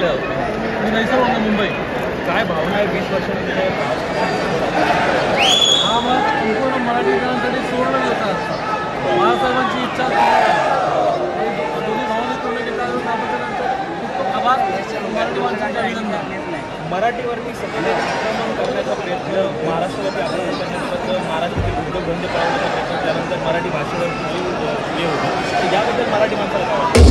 सहकार्य मी नैसर्गिक मुंबई काय भावना आहे 20 वर्षांमध्ये हा मग संपूर्ण मराठी जणांसाठी सुवर्ण दिवस असतात. बाळासाहेबांची इच्छा दोन्ही भावनिक पूर्ण केला खूप आभार. मराठी माणसांचे अभिनंदन. मराठीवरती सगळे आक्रमण करण्याचा प्रयत्न महाराष्ट्रावरती आक्रमण करण्याचा महाराष्ट्रातील उद्योगधंदे पळवण्याचा प्रयत्न त्यानंतर मराठी भाषेवरती हे होतं याबद्दल मराठी माणसाला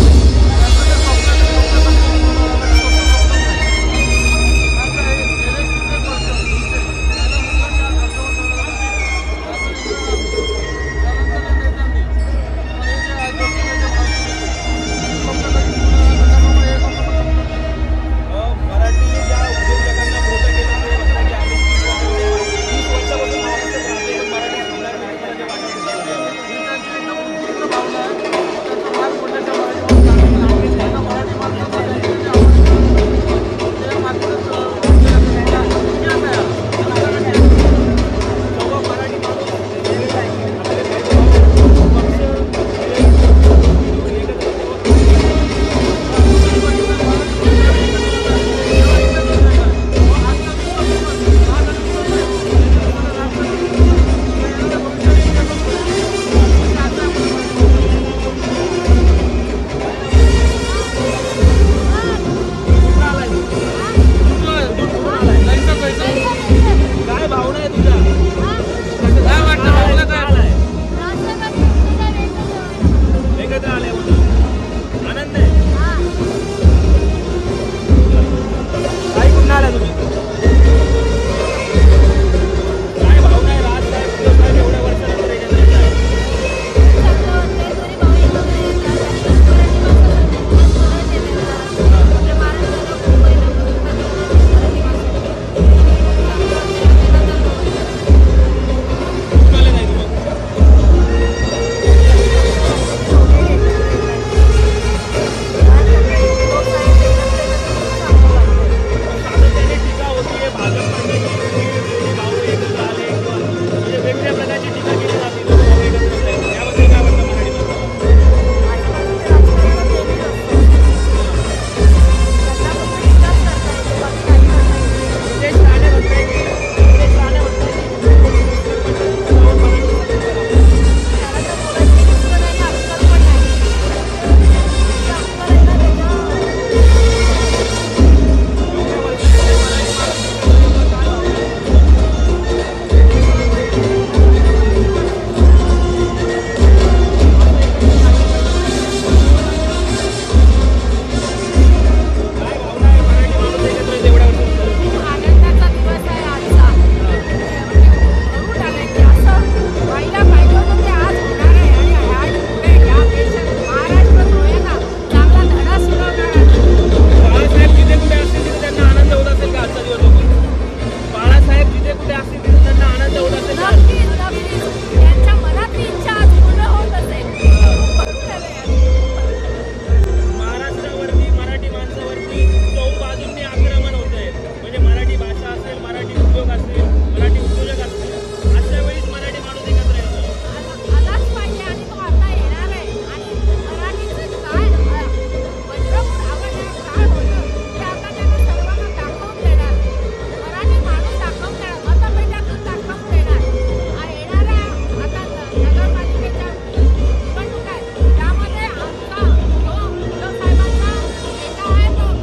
काय वाटतं?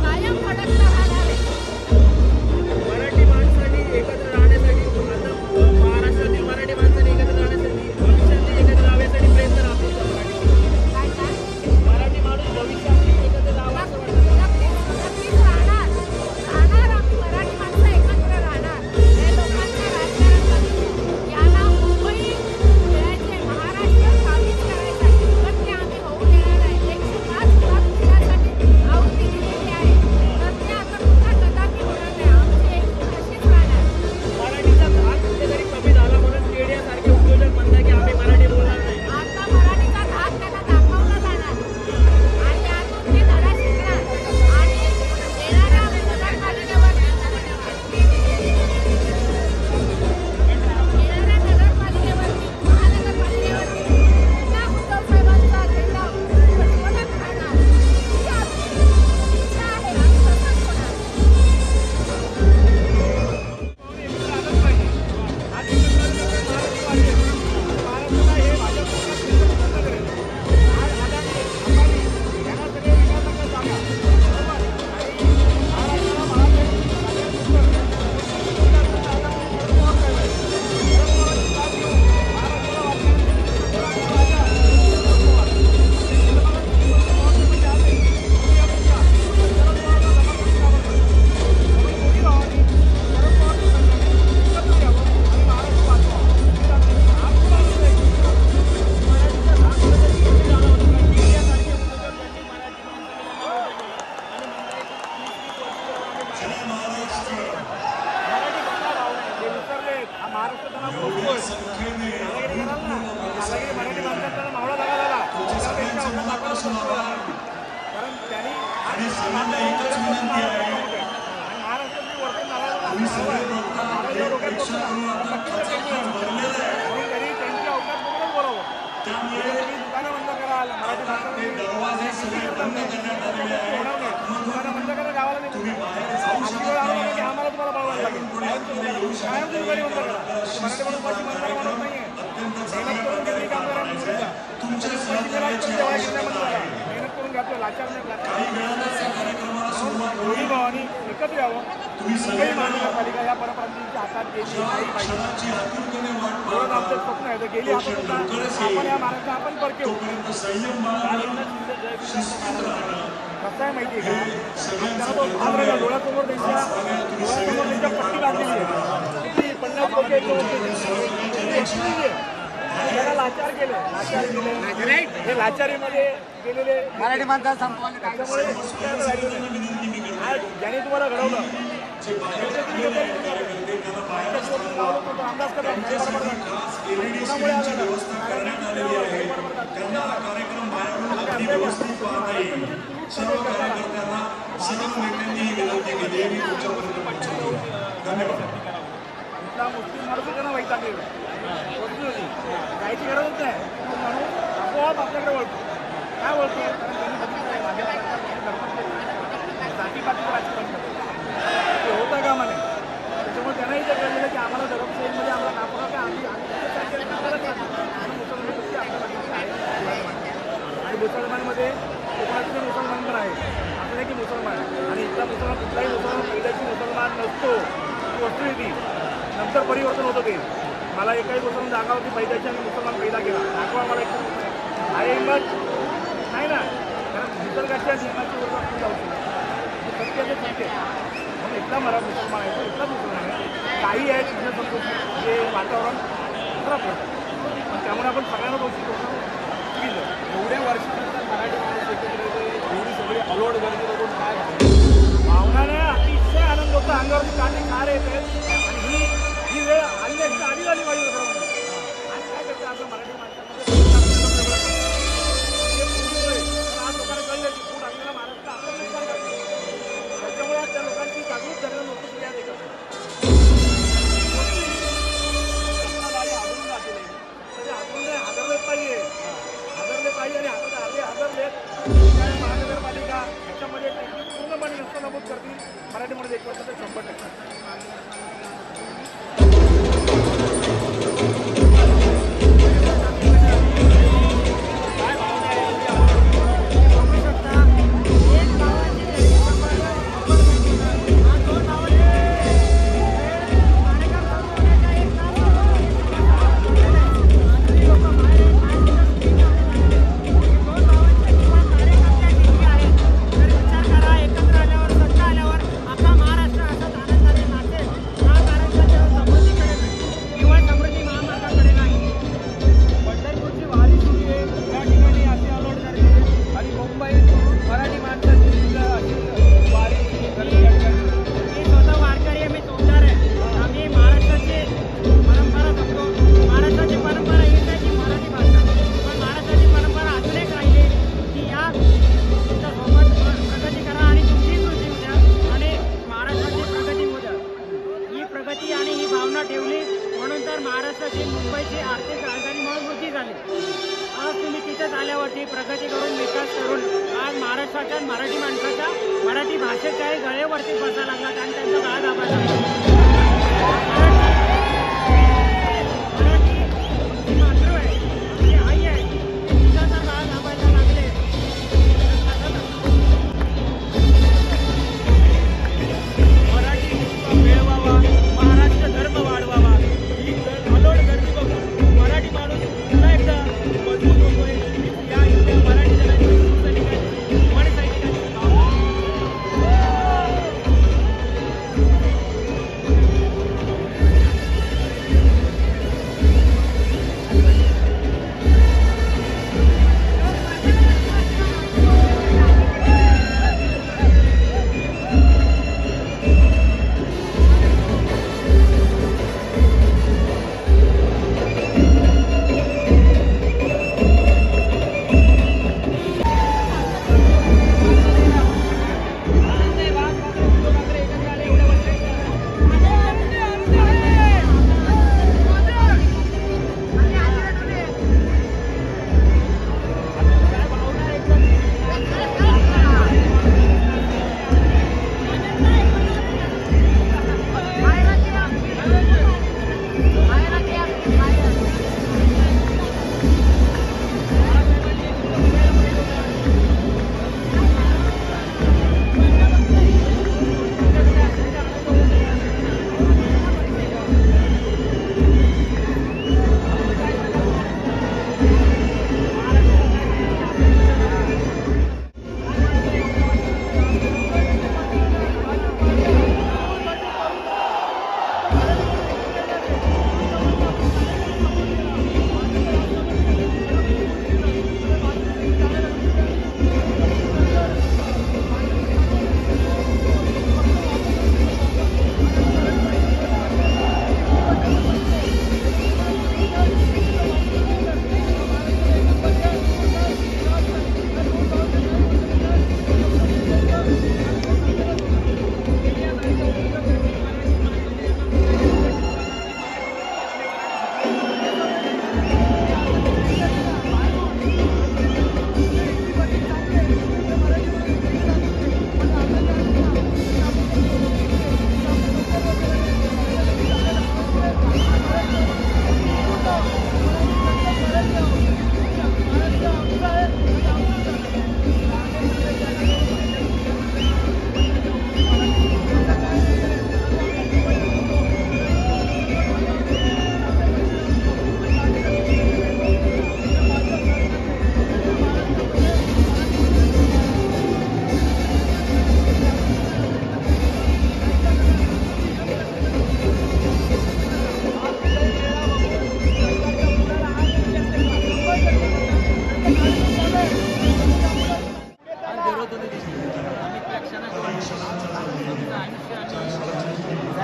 कायम फडकता मराठी भाषा भाव नाही ते विसरले. हा महाराष्ट्र त्यांना बोलतोय दादागिरी कराल ना, दादागिरी मराठी माणसात त्यांना मावळा जागा झाला कारण त्यांनी महाराष्ट्राची वर्तन तरी त्यांची अवकाश बघूनच बोलावं. दुकानं बंद कराल मराठी भाषा दुकानं बंद करा गावाला निघून आम्हाला तुम्हाला बघायला लागेल कायम दुर्गारी बंद करा. मराठी म्हणून पाठी माणसाला म्हणत नाहीये मेहनत करून घेतली कामगारांनी मेहनत करून घातलं लाचार नाही दोन्ही भावानी एकत्र यावं. मुंबई महानगरपालिका या परप्रांतींच्या हातात गेली नाही पाहिजे एवढं आमचं स्वप्न आहे. तर गेली हातात आपण या महाराष्ट्र आपण परकेऊ कसं आहे माहिती आहे का त्याला तो भाग राहिला डोळ्यासमोर त्यांच्या पट्टी बांधलेली आहे 50 लोक त्याला लाचार केलं हे लाचारीमध्ये गेलेले मराठी माणसाला संपवले त्याच्यामुळे ज्याने तुम्हाला घडवलं अंदाज करतात मुस्लिम माणूस त्यांना वैतागलेलं जायची गरजच नाही म्हणून आपोआप आपल्याकडे वळतो. काय वळतो कारण त्यांनी बघितलं आहे माझ्या जातीपातीचं राजकारण करतो ते होता कामा नाही. त्याच्यामुळे त्यांनाही ते कळलेलं की आम्हाला धर्मशाहीमध्ये आम्हाला नापरा काय आम्ही आणि मुसलमानमध्ये कोकणातले मुसलमान पण आहे असं नाही की मुसलमान आणि इथला मुसलमान कुठलाही मुसलमान पहिल्याची मुसलमान नसतो ती वस्तुस्थिती नंतर परिवर्तन होतं ते. मला एकाही मुसलमान जागा होती पहिल्याची आणि मुसलमान पहिला गेला दाखवा मला एक आहे हिंमत नाही ना कारण निसर्गाच्या नियमाची वरती जाऊ शकतो सत्याचे ठीक आहे म्हणून इथला मला मुसलमान आहे तो इथला मुसलमान आहे. काही आहेत तुझ्या संतोषी जे वातावरण खराब करतात पण त्यामुळे आपण सगळ्यांना दोषी करून चुकीचं एवढ्या वर्षानंतर मराठी माणूस एकत्र एवढी सगळी अलोड गर्दी बघून काय भावनाने अतिशय आनंद होता अंगावरती कांदे खारे येते आणि ही वेळ आली आधी झाली वाईट आणि काय करते आपलं मराठी माणसामध्ये आज लोकांना कळलं की फूट आपल्याला महाराष्ट्र आपण नुकसान करतो त्याच्यामुळे त्या लोकांची जागृत झालेलं लोक सुद्धा देखत हादरून जाते तरी हादरले पाहिजे आणि आता हादरले महानगरपालिका याच्यामध्ये पूर्णपणे नमूद करतील मराठीमध्ये 1 वर्ष 1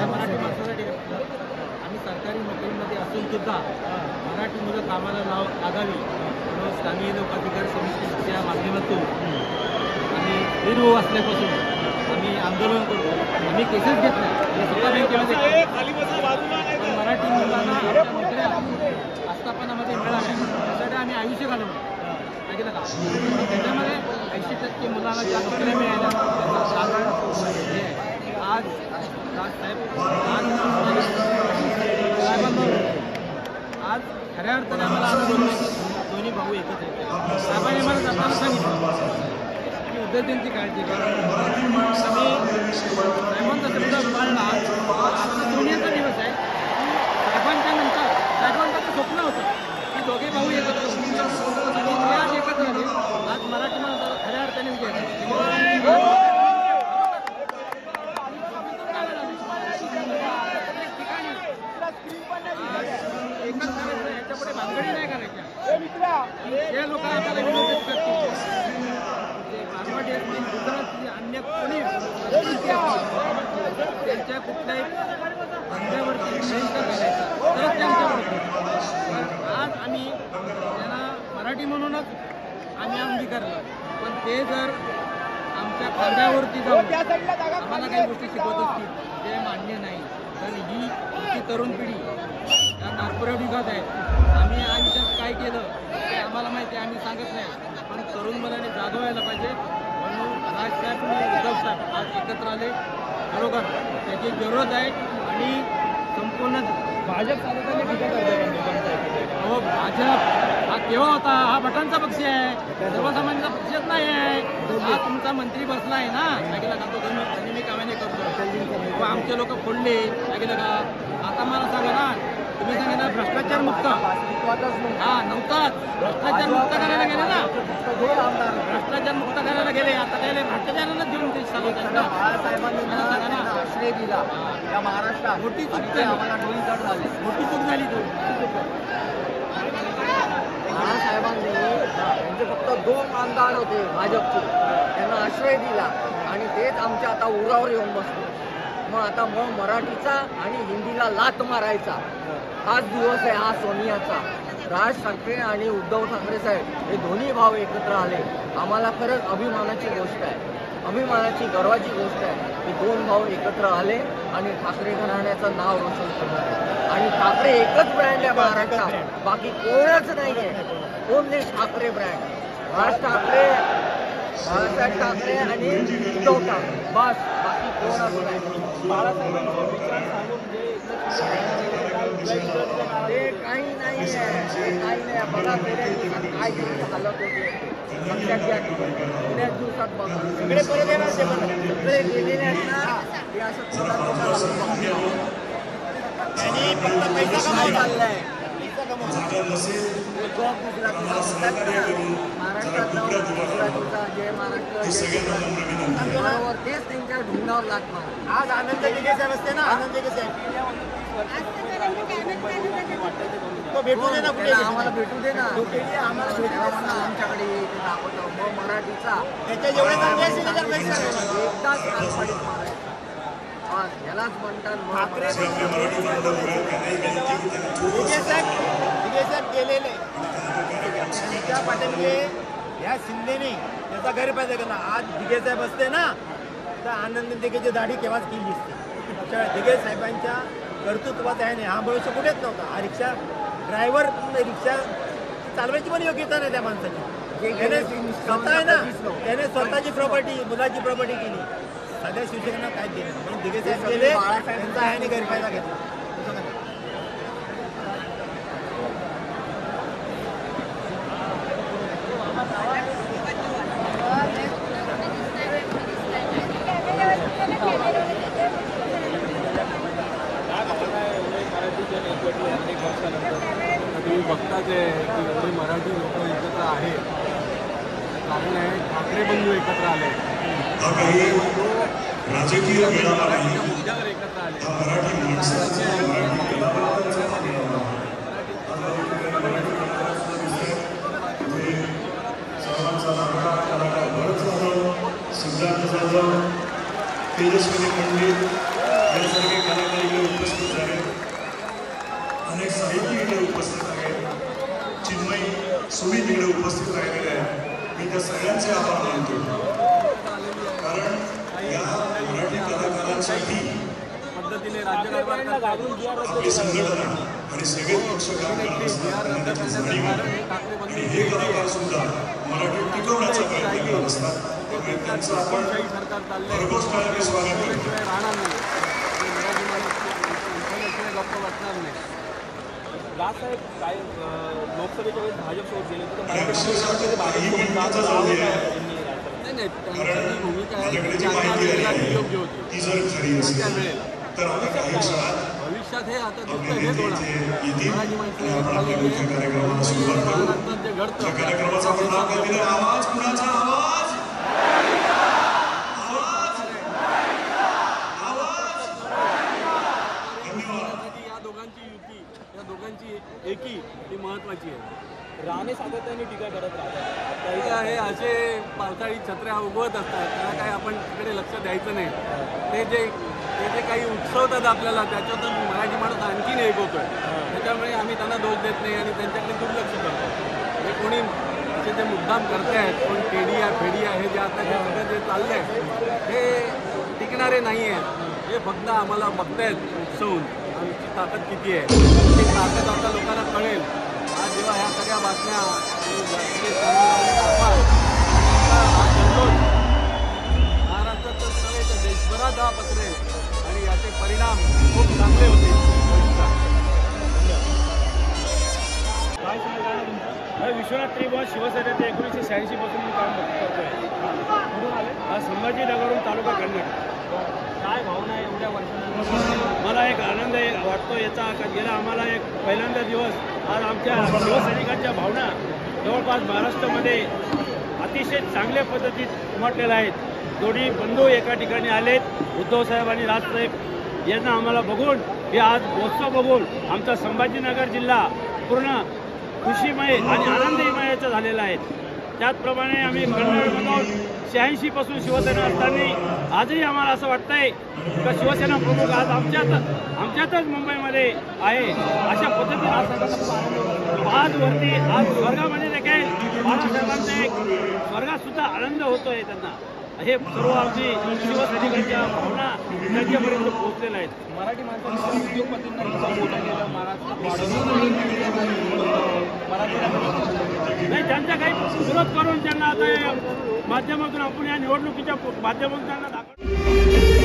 मराठी माणसासाठी आम्ही सरकारी नोकरीमध्ये असून सुद्धा मराठी मुलं कामाला लागावी म्हणून स्थानिक लोकाधिकार समितीच्या माध्यमातून आम्ही निर्भू असल्यापासून आम्ही आंदोलन करतो. आम्ही केसेस घेतल्या स्वतः बँकेमध्ये, पण मराठी मुलांना आमच्या नोकऱ्या आस्थापनामध्ये मिळाल्या त्यासाठी आम्ही आयुष्य घालवलं. ऐकलं का? त्याच्यामध्ये 80% मुलांना ज्या नोकऱ्या मिळाल्या त्याचं कारण हे आहे. आज साहेब आज खऱ्या अर्थाने आम्हाला आनंद होतो. दोन्ही भाऊ एकत्र येते. साहेबांनी मला जाताना सांगितलं की विद्यार्थ्यांची काळजी घ्या. आम्ही साहेबांचा शब्द पाळला. आजचा सोन्याचा दिवस आहे. साहेबांच्या नंतर साहेबांचं स्वप्न होतं की दोघे भाऊ एकत्र होते आणि ते आज एकत्र आले. आज मराठी माणसाला खऱ्या अर्थाने विजय झाला. याच्यापुढे भानगडी नाही करायच्या. जे लोक आम्हाला विरोध करतील ते मारवाडी असतील, गुजरातची अन्य कोणी त्यांच्या कुठल्याही धंद्यावरती भयंकर घालायचा तरच त्यांच्याबरोबर. आज आम्ही त्यांना मराठी म्हणूनच आम्ही अंगीकारलं, पण ते जर आमच्या खांद्यावरती जाऊन आम्हाला काही गोष्टी शिकवत असतील ते मान्य नाही. कारण ही तरुण पिढी या कॉर्पोरेट युगात आहे. आम्ही आयुष्यात काय केलं ते आम्हाला माहिती आहे, आम्ही सांगत नाही, पण तरुण मुलांनी जागवायला पाहिजे. म्हणून राजसाहेब आणि उद्धव साहेब आज एकत्र आले, बरोबर त्याची जरूरत आहे. आणि संपूर्ण भाजप चालवताना टीका करताय. हो, भाजप हा केव्हा होता? हा भटांचा पक्ष आहे, सर्वसामान्यांचा पक्षच नाही आहे. हा तुमचा मंत्री बसला आहे ना, ऐकलं का? तो मी कामाने करतो. आमचे लोक फोडले, ऐकलं का? आता मला सांगा ना, तुम्ही सांगितलं भ्रष्टाचार मुक्त, हा नव्हताच. भ्रष्टाचार मुक्त करायला गेले ना, भ्रष्टाचार मुक्त करायला गेले. आता काय भ्रष्टाचारालाच घेऊन ते चालवतात ना. आश्रय दिला या महाराष्ट्रात, मोठी चूक झाली, मोठी चूक झाली. तो बाळासाहेबांनी म्हणजे फक्त 2 आमदार होते भाजपचे, त्यांना आश्रय दिला आणि तेच आमच्या आता उरावर येऊन बसले. मग आता मराठीचा आणि हिंदीला लात मारायचा हाच दिवस आहे हा सोनियाचा. राज ठाकरे आणि उद्धव ठाकरे साहेब हे दोन्ही भाव एकत्र आले. आम्हाला खरंच अभिमानाची गोष्ट आहे, अभिमानाची गर्वाची गोष्ट आहे की 2 भाऊ एकत्र आले आणि ठाकरे घराण्याचं नाव रोशन करणार आहे. आणि ठाकरे एकच ब्रँड आहे महाराष्ट्रात, बाकी कोणच नाही आहे. Only Thackeray brand. राज ठाकरे, बाळासाहेब ठाकरे आणि उद्धव ठाकरे, बस, बाकी कोणच नाही. ते काही नाही आहे, काही नाही. बघा थोड्या दिवसात काय हालत होते लक्षात घ्या. थोड्याच दिवसात बघा सगळे परत येणार. ते सगळे गेलेले आहेत ना, ते असं त्यांनी फक्त पैसा कमाई चाललाय. जॉब महाराष्ट्रात जाऊन गुजरातीचा जय महाराष्ट्र बरोबर तेच त्यांच्या ढुंगावर लागणार. आज आनंद दिघे साहेब असते ना, आनंद दिघे साहेब तो भेटू दे ना, कुठे आम्हाला भेटू दे ना, आम्हाला आमच्याकडे ते दाखवतो. मग मराठीचा त्याच्या जेवढे एकदाच कालपाडीत मारायचा. यालाच म्हणतात ठाकरे साहेब गेलेले त्यांच्या पाठीमागे या शिंदेने त्याचा गैरफायदा केला. आज दिघे साहेब असते ना तर आनंद दिघेची दाढी केव्हाच केली असते. दिघे साहेबांच्या कर्तृत्वात आहे ना, हा भविष्य कुठेच नव्हता. हा रिक्षा ड्रायव्हर रिक्षा चालवायची पण योग्यता नाही त्या माणसाची. त्याने स्वतः आहे ना, त्याने स्वतःची प्रॉपर्टी, मुलाची प्रॉपर्टी केली. सध्या शिवसेनेला काय केलं म्हणून दिघे साहेब गेले, त्यांचा आहे गैरफायदा घेतला. तुम्ही बघताच आहे की एवढे मराठी लोक एकत्र आहेत. कारण आहे ठाकरे बंधू एकत्र आले, राजकीय मुद्द्यावर एकत्र आले. तेजस्वी पंडित यासारखे कलाकार इकडे उपस्थित झाले, अनेक साहित्यिक इकडे उपस्थित आहेत, चिन्मयी सुमित इकडे उपस्थित राहिलेले आहेत. मी त्या सगळ्यांचे आभार मानतो, कारण या मराठी कलाकारांसाठी पद्धतीने राज्यकारभार आपली संघटना आणि सेवेत पक्ष काम करत असतात. त्यांना त्याची जाणीव आहे आणि हे कलाकार सुद्धा मराठी टिकवण्याचा प्रयत्न करत असतात. त्यामुळे त्यांचं आपण भरघोस टाळ्यांनी स्वागत करतो. राहणार नाही, मराठी माणूस गप्प बसणार नाही. राजसाहेब काय लोकसभेच्या वेळेस भाजपसोबत गेले तर आणि विशेषतः काही मिनिटाचा जाऊ द्या, कारण माझ्याकडे जी माहिती आली आहे ती जर खरी असेल तर आता काही क्षणात भविष्यात हे आता आपल्या नेते इथे येतील आणि आपण आपल्या मुख्य कार्यक्रमाला सुरुवात करू. जे घडतं त्या कार्यक्रमाचा आपण नाव काय दिलं? आवाज कुणाचा? आवाज या दोघांची युती, या दोघांची एकी ही महत्वाची आहे. राणे सातत्याने टीका करत राहतात, हे असे पावसाळी छत्र्या उगवत असतात, त्याला काय आपण तिकडे लक्ष द्यायचं नाही. ते जे काही उत्सवतात आपल्याला त्याच्यातून मराठी माणूस आणखीन एक होतोय. त्याच्यामुळे आम्ही त्यांना दोष देत नाही आणि त्यांच्याकडे दुर्लक्ष करतो. हे कोणी असे जे मुद्दाम करतायत, कोण केडिया फेडिया हे जे आता सगळं जे चाललंय हे टिकणारे नाही आहेत. हे फक्त आम्हाला बघतायत उत्सवून आमची ताकद किती आहे. ती ताकद आता लोकांना कळेल आज जेव्हा ह्या सगळ्या बातम्या महाराष्ट्रात तर सगळे तर देशभरात हा पसरेल आणि याचे परिणाम खूप चांगले होते. काय सांगाल तुमचं? विश्वनाथ त्रिभुवन शिवसेनेचे 1986 पासून मी काम करतोय. कुठून आले? हा संभाजीनगरहून तालुका कन्नड. काय भावना आहे एवढ्या वर्षांनंतर? मला एक आनंद वाटतो याचा, गेला आम्हाला एक पहिल्यांदा दिवस आज आमच्या शिवसैनिकांच्या भावना जवळपास महाराष्ट्रामध्ये अतिशय चांगल्या पद्धतीत उमटलेल्या आहेत. दोन्ही बंधू एका ठिकाणी आलेत. उद्धवसाहेब आणि राजसाहेब यांना आम्हाला बघून, हे आज महोत्सव बघून आमचा संभाजीनगर जिल्हा पूर्ण खुशीमय आणि आनंदमयाचा झालेला आहे. त्याचप्रमाणे आम्ही कन्नडमधून 86 पासून शिवसेना असताना आजही आम्हाला असं वाटतंय का शिवसेना प्रमुख आज आमच्यातच मुंबईमध्ये आहे. अशा पद्धतीने आज वरती आज स्वर्गामध्ये देखील बाळासाहेबांचा एक स्वर्गात सुद्धा आनंद होतोय त्यांना. हे सर्व आमची शिवसैनिकांच्या भावना त्यांच्यापर्यंत पोहोचलेल्या आहेत. मराठी माणसांनी उद्योगपतींना मोठा केलं महाराष्ट्रात नाही, त्यांचा काही विरोध करून त्यांना आता माध्यमातून आपण या निवडणुकीच्या माध्यमातून त्यांना दाखवतो.